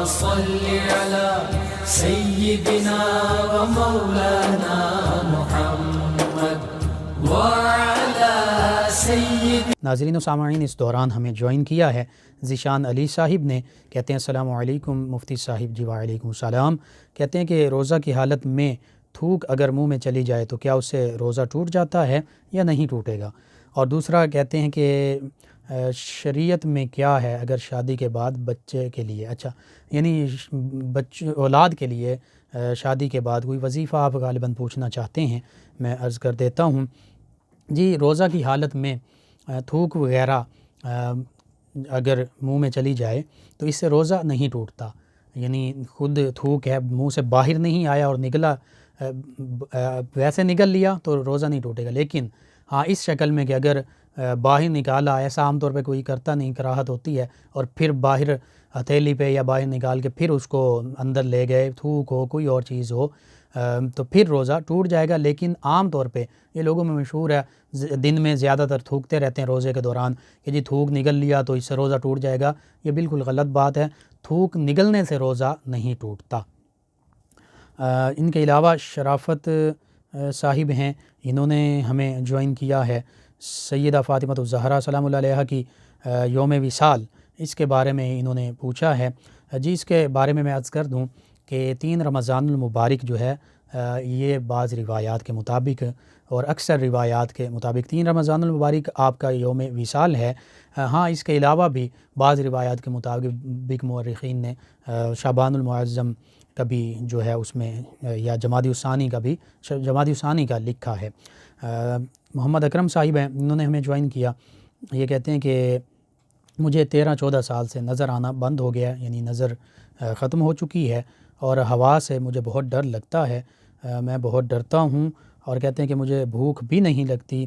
صل على سيدنا ومولانا محمد وعلى سيدنا. ناظرین و سامعین، اس دوران ہمیں جوائن کیا ہے ذیشان علی صاحب نے. کہتے ہیں السلام علیکم مفتی صاحب. جی وعلیکم السلام. کہتے ہیں کہ روزہ کی حالت میں تھوک اگر منہ میں چلی جائے تو کیا اس سے روزہ ٹوٹ جاتا ہے یا نہیں ٹوٹے گا؟ اور دوسرا کہتے ہیں کہ شریعت میں کیا ہے اگر شادی کے بعد بچے کے لیے، اچھا یعنی اولاد کے لیے شادی کے بعد کوئی وظیفہ آپ غالباً پوچھنا چاہتے ہیں. میں عرض کر دیتا ہوں. جی روزہ کی حالت میں تھوک وغیرہ اگر منہ میں چلی جائے تو اس سے روزہ نہیں ٹوٹتا. یعنی خود تھوک ہے منہ سے باہر نہیں آیا اور نکلا، ویسے نکل لیا تو روزہ نہیں ٹوٹے گا. لیکن ہاں اس شکل میں کہ اگر باہر نکالا، ایسا عام طور پہ کوئی کرتا نہیں، کراہت ہوتی ہے، اور پھر باہر ہتھیلی پہ یا باہر نکال کے پھر اس کو اندر لے گئے، تھوک ہو کوئی اور چیز ہو، تو پھر روزہ ٹوٹ جائے گا. لیکن عام طور پہ یہ لوگوں میں مشہور ہے، دن میں زیادہ تر تھوکتے رہتے ہیں روزے کے دوران کہ جی تھوک نگل لیا تو اس سے روزہ ٹوٹ جائے گا. یہ بالکل غلط بات ہے. تھوک نگلنے سے روزہ نہیں ٹوٹتا. ان کے علاوہ شرافت صاحب ہیں، انہوں نے ہمیں جوائن کیا ہے. سیدہ فاطمہ الزہرا سلام اللہ علیہا کی یوم وصال، اس کے بارے میں انہوں نے پوچھا ہے. جی اس کے بارے میں عرض کر دوں کہ 3 رمضان المبارک جو ہے یہ بعض روایات کے مطابق اور اکثر روایات کے مطابق 3 رمضان المبارک آپ کا یوم وصال ہے. ہاں اس کے علاوہ بھی بعض روایات کے مطابق مورخین نے شعبان المعظم کا بھی جو ہے اس میں یا جمادی الثانی کا بھی جمادی الثانی کا لکھا ہے. محمد اکرم صاحب ہیں، انہوں نے ہمیں جوائن کیا. یہ کہتے ہیں کہ مجھے 13-14 سال سے نظر آنا بند ہو گیا، یعنی نظر ختم ہو چکی ہے، اور ہوا سے مجھے بہت ڈر لگتا ہے. میں بہت ڈرتا ہوں، اور کہتے ہیں کہ مجھے بھوک بھی نہیں لگتی،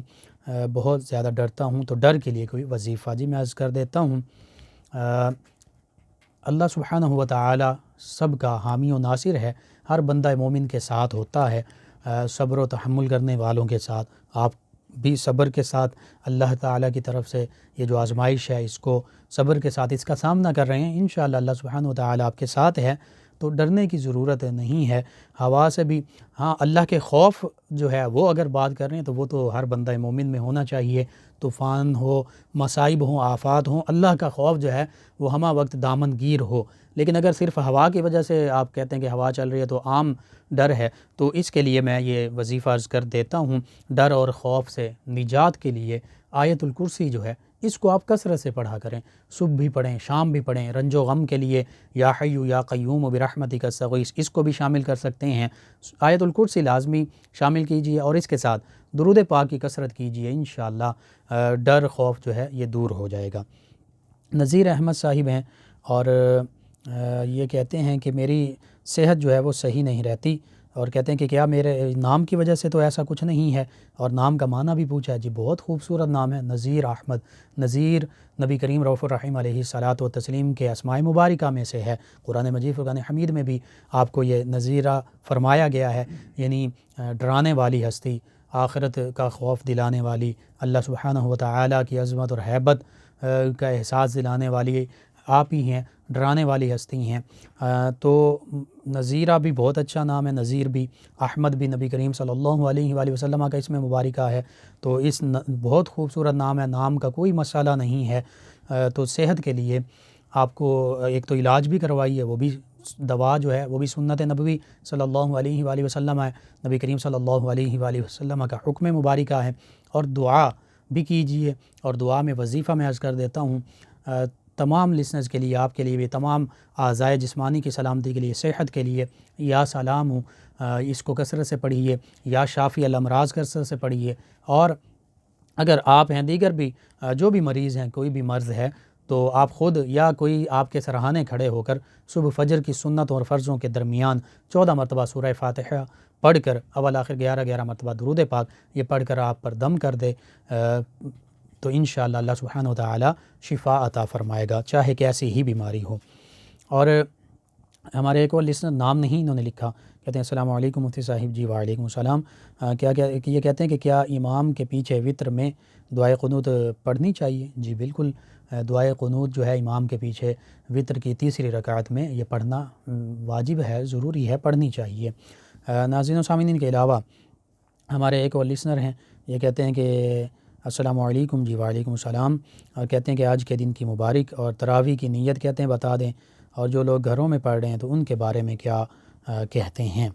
بہت زیادہ ڈرتا ہوں. تو ڈر کے لیے کوئی وظیفہ؟ جی میں عرض کر دیتا ہوں. اللہ سبحانہ و تعالی سب کا حامی و ناصر ہے. ہر بندہ مومن کے ساتھ ہوتا ہے، صبر و تحمل کرنے والوں کے ساتھ. آپ بھی صبر کے ساتھ اللہ تعالیٰ کی طرف سے یہ جو آزمائش ہے اس کو صبر کے ساتھ اس کا سامنا کر رہے ہیں. انشاءاللہ اللہ سبحانہ و تعالیٰ آپ کے ساتھ ہے، تو ڈرنے کی ضرورت نہیں ہے. ہوا سے بھی ہاں اللہ کے خوف جو ہے وہ اگر بات کر رہے ہیں تو وہ تو ہر بندہ مومن میں ہونا چاہیے. طوفان ہو، مصائب ہوں، آفات ہوں، اللہ کا خوف جو ہے وہ ہمہ وقت دامن گیر ہو. لیکن اگر صرف ہوا کی وجہ سے آپ کہتے ہیں کہ ہوا چل رہی ہے تو عام ڈر ہے، تو اس کے لیے میں یہ وظیفہ عرض کر دیتا ہوں. ڈر اور خوف سے نجات کے لیے آیت الکرسی جو ہے اس کو آپ کثرت سے پڑھا کریں. صبح بھی پڑھیں، شام بھی پڑھیں. رنج و غم کے لیے یا حی یا قیوم برحمتک استغیث اس کو بھی شامل کر سکتے ہیں. آیت الکرسی لازمی شامل کیجیے، اور اس کے ساتھ درود پاک کی کثرت کیجیے. انشاءاللہ ڈر خوف جو ہے یہ دور ہو جائے گا. نذیر احمد صاحب ہیں، اور یہ کہتے ہیں کہ میری صحت جو ہے وہ صحیح نہیں رہتی، اور کہتے ہیں کہ کیا میرے نام کی وجہ سے؟ تو ایسا کچھ نہیں ہے. اور نام کا معنی بھی پوچھا ہے. جی بہت خوبصورت نام ہے نذیر احمد. نذیر نبی کریم رؤوف الرحیم علیہ الصلاۃ والتسلیم کے اسماء مبارکہ میں سے ہے. قرآن مجید فرقان حمید میں بھی آپ کو یہ نذیرہ فرمایا گیا ہے، یعنی ڈرانے والی ہستی، آخرت کا خوف دلانے والی، اللہ سبحانہ و تعالیٰ کی عظمت اور ہیبت کا احساس دلانے والی آپ ہی ہیں، ڈرانے والی ہستی ہیں. تو نذیرہ بھی بہت اچھا نام ہے. نذیر بھی، احمد بھی نبی کریم صلی اللہ علیہ وآلہ وسلم کا اسم مبارکہ ہے. تو اس بہت خوبصورت نام ہے، نام کا کوئی مسئلہ نہیں ہے. تو صحت کے لیے آپ کو ایک تو علاج بھی کروائیے، وہ بھی دوا جو ہے وہ بھی سنت نبوی صلی اللہ علیہ وآلہ وسلم ہے، نبی کریم صلی اللہ علیہ وآلہ وسلم کا حکم مبارکہ ہے. اور دعا بھی کیجیے. اور دعا میں وظیفہ میں عرض کر دیتا ہوں تمام لسنرز کے لیے، آپ کے لیے بھی، تمام اعضائے جسمانی کی سلامتی کے لیے، صحت کے لیے، یا سلام ہوں اس کو کثرت سے پڑھیے، یا شافی الامراض کثرت سے پڑھیے. اور اگر آپ ہیں دیگر بھی جو بھی مریض ہیں، کوئی بھی مرض ہے، تو آپ خود یا کوئی آپ کے سرہانے کھڑے ہو کر صبح فجر کی سنت اور فرضوں کے درمیان 14 مرتبہ سورہ فاتحہ پڑھ کر اول آخر 11 مرتبہ درود پاک یہ پڑھ کر آپ پر دم کر دے، تو انشاءاللہ اللہ سبحانہ و تعالی شفا عطا فرمائے گا، چاہے کیسی ہی بیماری ہو. اور ہمارے ایک اور لسنر نام نہیں انہوں نے لکھا، کہتے ہیں السلام علیکم مفتی صاحب جی وعلیکم السلام، یہ کہتے ہیں کہ کیا امام کے پیچھے وطر میں دعائے قنوت پڑھنی چاہیے؟ جی بالکل، دعائے قنوت جو ہے امام کے پیچھے وطر کی تیسری رکعت میں یہ پڑھنا واجب ہے، ضروری ہے، پڑھنی چاہیے۔ ناظرین و سامعین کے علاوہ ہمارے ایک اور لسنر ہیں، یہ کہتے ہیں کہ السلام علیکم جی وعلیکم السلام، اور کہتے ہیں کہ آج کے دن کی مبارک اور تراویح کی نیت کہتے ہیں بتا دیں، اور جو لوگ گھروں میں پڑھ رہے ہیں تو ان کے بارے میں کیا کہتے ہیں؟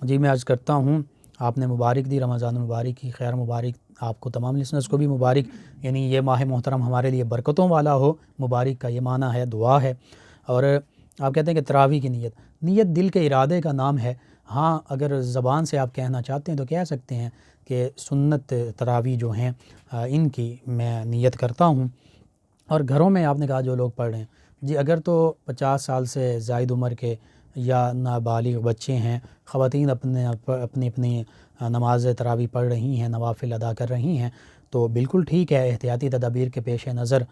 جی میں عرض کرتا ہوں، آپ نے مبارک دی، رمضان المبارک کی خیر مبارک آپ کو، تمام لسنرز کو بھی مبارک، یعنی یہ ماہ محترم ہمارے لیے برکتوں والا ہو، مبارک کا یہ معنی ہے، دعا ہے۔ اور آپ کہتے ہیں کہ تراویح کی نیت دل کے ارادے کا نام ہے۔ ہاں اگر زبان سے آپ کہنا چاہتے ہیں تو کہہ سکتے ہیں کہ سنت تراویح جو ہیں ان کی میں نیت کرتا ہوں۔ اور گھروں میں آپ نے کہا جو لوگ پڑھ رہے ہیں، جی اگر تو 50 سال سے زائد عمر کے یا نابالغ بچے ہیں، خواتین اپنی نماز تراویح پڑھ رہی ہیں، نوافل ادا کر رہی ہیں، تو بالکل ٹھیک ہے۔ احتیاطی تدابیر کے پیش نظر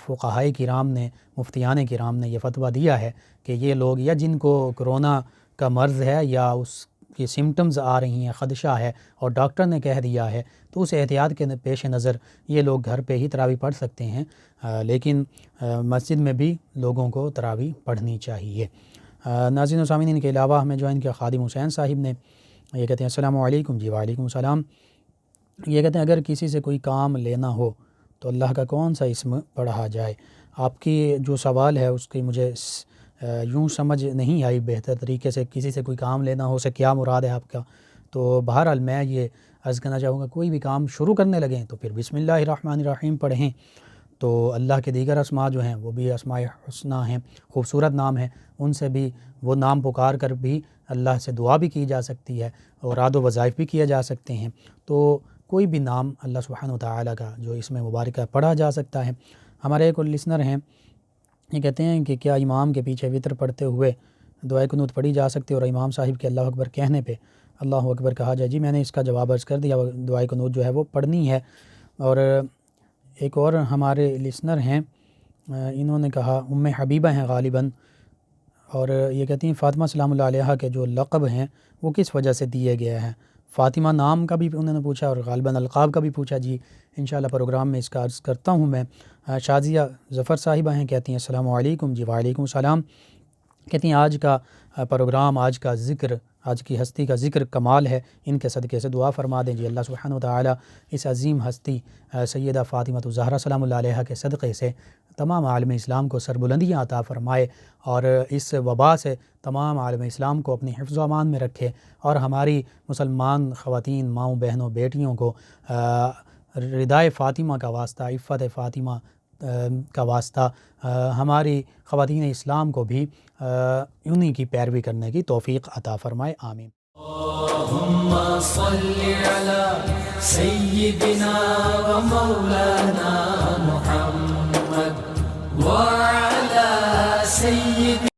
فقہائے کرام نے، مفتیان کرام نے یہ فتویٰ دیا ہے کہ یہ لوگ یا جن کو کرونا کا مرض ہے یا اس کی سمٹمز آ رہی ہیں، خدشہ ہے اور ڈاکٹر نے کہہ دیا ہے، تو اس احتیاط کے پیش نظر یہ لوگ گھر پہ ہی تراویح پڑھ سکتے ہیں، لیکن مسجد میں بھی لوگوں کو تراویح پڑھنی چاہیے۔ ناظرین و سامعین کے علاوہ ہمیں جوائن کیا خادم حسین صاحب نے، یہ کہتے ہیں السلام علیکم جی وعلیکم السلام، یہ کہتے ہیں اگر کسی سے کوئی کام لینا ہو تو اللہ کا کون سا اسم پڑھا جائے؟ آپ کی جو سوال ہے اس کی مجھے یوں سمجھ نہیں آئی بہتر طریقے سے، کسی سے کوئی کام لینا ہو سے کیا مراد ہے آپ کا؟ تو بہرحال میں یہ عرض کرنا چاہوں گا، کوئی بھی کام شروع کرنے لگیں تو پھر بسم اللہ الرحمن الرحیم پڑھیں، تو اللہ کے دیگر اسماء جو ہیں وہ بھی اسماء حسنہ ہیں، خوبصورت نام ہیں، ان سے بھی وہ نام پکار کر بھی اللہ سے دعا بھی کی جا سکتی ہے اور راد و وظائف بھی کیے جا سکتے ہیں، تو کوئی بھی نام اللہ سبحانہ وتعالی کا جو اس میں مبارکہ پڑھا جا سکتا ہے۔ ہمارے ایک اور لسنر ہیں، یہ کہتے ہیں کہ کیا امام کے پیچھے وطر پڑھتے ہوئے دعائے قنوت پڑھی جا سکتی ہے اور امام صاحب کے اللہ اکبر کہنے پہ اللہ اکبر کہا جائے؟ جی میں نے اس کا جواب عرض کر دیا، دعائے قنوت جو ہے وہ پڑھنی ہے۔ اور ایک اور ہمارے لسنر ہیں، انہوں نے کہا ام حبیبہ ہیں غالباً، اور یہ کہتی ہیں فاطمہ سلام اللہ علیہا کے جو لقب ہیں وہ کس وجہ سے دیے گئے ہیں؟ فاطمہ نام کا بھی انہوں نے پوچھا اور غالباً القاب کا بھی پوچھا۔ جی انشاءاللہ پروگرام میں اس کا عرض کرتا ہوں میں۔ شازیہ ظفر صاحبہ ہیں، کہتی ہیں السلام علیکم جی وعلیکم السلام، کہتی ہیں آج کا پروگرام، آج کا ذکر، آج کی ہستی کا ذکر کمال ہے، ان کے صدقے سے دعا فرما دیں۔ جی اللہ سبحانہ وتعالی اس عظیم ہستی سیدہ فاطمہ الزہرا سلام اللہ علیہا کے صدقے سے تمام عالم اسلام کو سربلندیاں عطا فرمائے اور اس وبا سے تمام عالم اسلام کو اپنی حفظ و امان میں رکھے، اور ہماری مسلمان خواتین، ماؤں، بہنوں، بیٹیوں کو ردائے فاطمہ کا واسطہ، عفت فاطمہ کا واسطہ، ہماری خواتین اسلام کو بھی انہی کی پیروی کرنے کی توفیق عطا فرمائے، آمین۔ اللہم صل علی سیدنا و مولانا